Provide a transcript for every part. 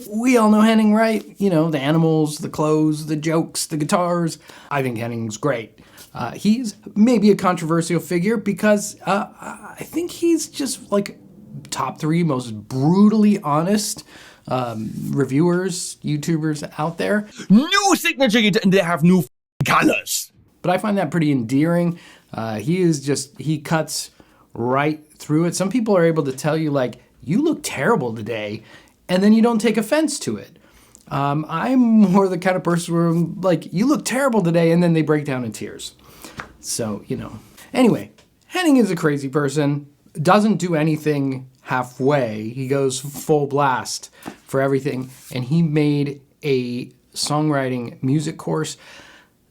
We all know Henning, right? You know, the animals, the clothes, the jokes, the guitars. I think Henning's great. He's maybe a controversial figure because I think he's just like top 3 most brutally honest reviewers, YouTubers out there. New signature guitar, and they have new colors. But I find that pretty endearing. He cuts right through it. Some people are able to tell you like, you look terrible today, and then you don't take offense to it. I'm more the kind of person where I'm like, you look terrible today, and then they break down in tears. So, you know. Anyway, Henning is a crazy person, doesn't do anything halfway. He goes full blast for everything, and he made a songwriting music course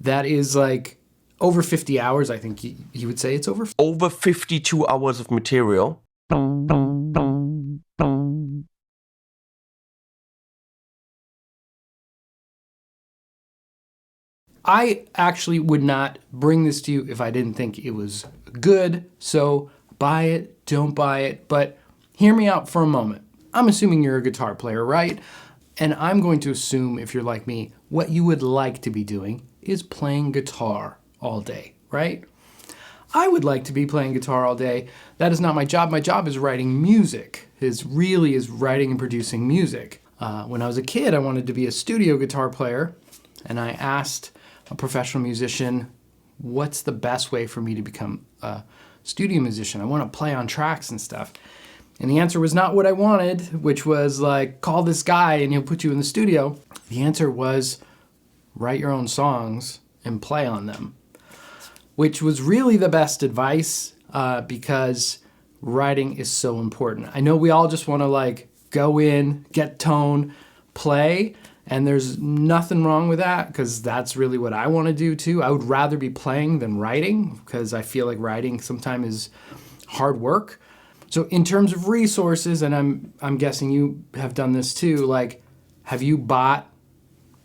that is like over 50 hours. I think he would say it's over 52 hours of material. I actually would not bring this to you if I didn't think it was good. So buy it, don't buy it, but hear me out for a moment. I'm assuming you're a guitar player, right? And I'm going to assume, if you're like me, what you would like to be doing is playing guitar all day, right? I would like to be playing guitar all day. That is not my job. My job is writing music. It really is writing and producing music. When I was a kid, I wanted to be a studio guitar player, and I asked a professional musician, what's the best way for me to become a studio musician? I want to play on tracks and stuff. And the answer was not what I wanted, which was like, call this guy and he'll put you in the studio. The answer was, write your own songs and play on them, which was really the best advice because writing is so important. I know we all just want to like go in, get tone, play, and there's nothing wrong with that because that's really what I want to do too. I would rather be playing than writing because I feel like writing sometimes is hard work. So in terms of resources, and I'm guessing you have done this too, like have you bought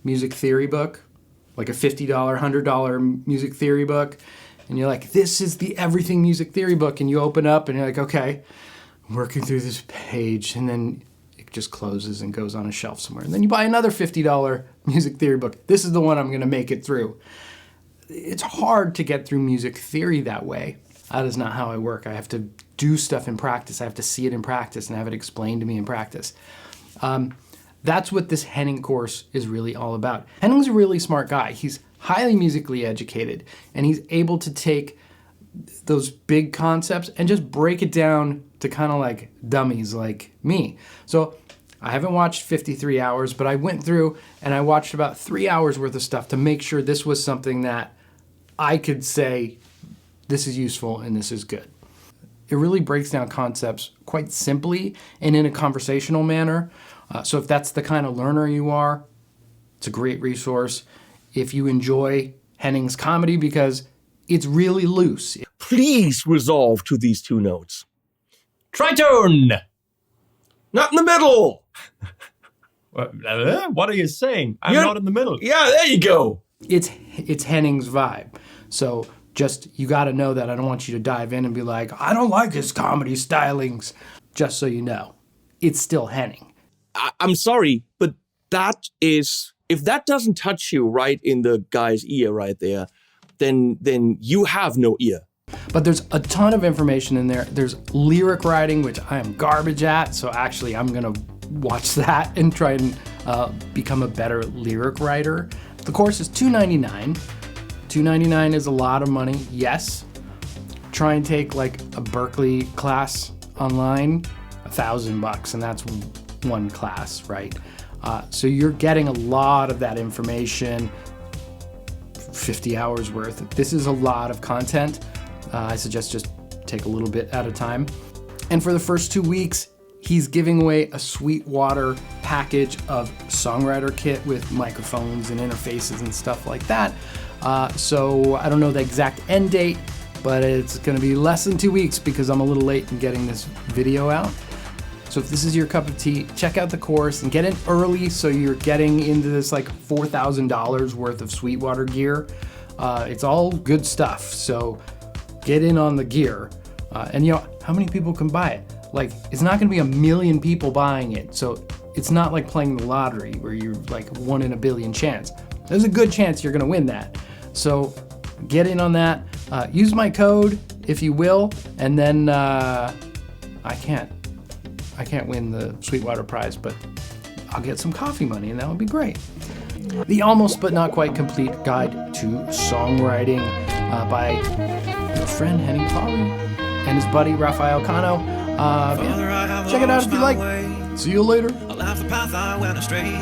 music theory book, like a $50, $100 music theory book, and you're like, this is the everything music theory book, and you open up and you're like, okay, I'm working through this page, and then it just closes and goes on a shelf somewhere. And then you buy another $50 music theory book. This is the one I'm gonna make it through. It's hard to get through music theory that way. That is not how I work. I have to do stuff in practice. I have to see it in practice and have it explained to me in practice. That's what this Henning course is really all about. Henning's a really smart guy. He's highly musically educated, and he's able to take those big concepts and just break it down to kind of like dummies like me. So I haven't watched 53 hours, but I went through and I watched about 3 hours worth of stuff to make sure this was something that I could say, this is useful and this is good. It really breaks down concepts quite simply and in a conversational manner. So if that's the kind of learner you are, it's a great resource. If you enjoy Henning's comedy because it's really loose. Please resolve to these 2 notes. Tritone! Not in the middle! What are you saying? I'm not in the middle. Yeah, there you go. It's Henning's vibe. So just, you got to know that. I don't want you to dive in and be like, I don't like his comedy stylings. Just so you know, it's still Henning. I'm sorry, but that is, if that doesn't touch you right in the guy's ear right there, then you have no ear. But there's a ton of information in there. There's lyric writing, which I am garbage at. So actually, I'm going to watch that and try and become a better lyric writer. The course is $299. $299 is a lot of money, yes. Try and take like a Berkeley class online, $1,000, and that's one class, right? So you're getting a lot of that information, 50 hours worth. This is a lot of content. I suggest just take a little bit at a time. And for the first 2 weeks, he's giving away a Sweetwater package of songwriter kit with microphones and interfaces and stuff like that. So I don't know the exact end date, but it's gonna be less than 2 weeks because I'm a little late in getting this video out. So if this is your cup of tea, check out the course and get in early so you're getting into this like $4,000 worth of Sweetwater gear. It's all good stuff, so get in on the gear. And you know, how many people can buy it? Like, it's not gonna be 1 million people buying it. So it's not like playing the lottery where you're like 1 in a billion chance. There's a good chance you're gonna win that. So get in on that. Use my code if you will, and then I can't win the Sweetwater Prize, but I'll get some coffee money, and that would be great. The almost but not quite complete guide to songwriting by your friend Henning and his buddy Rafael Cano. Yeah, check it out if you like. See you later. I left the path I went astray.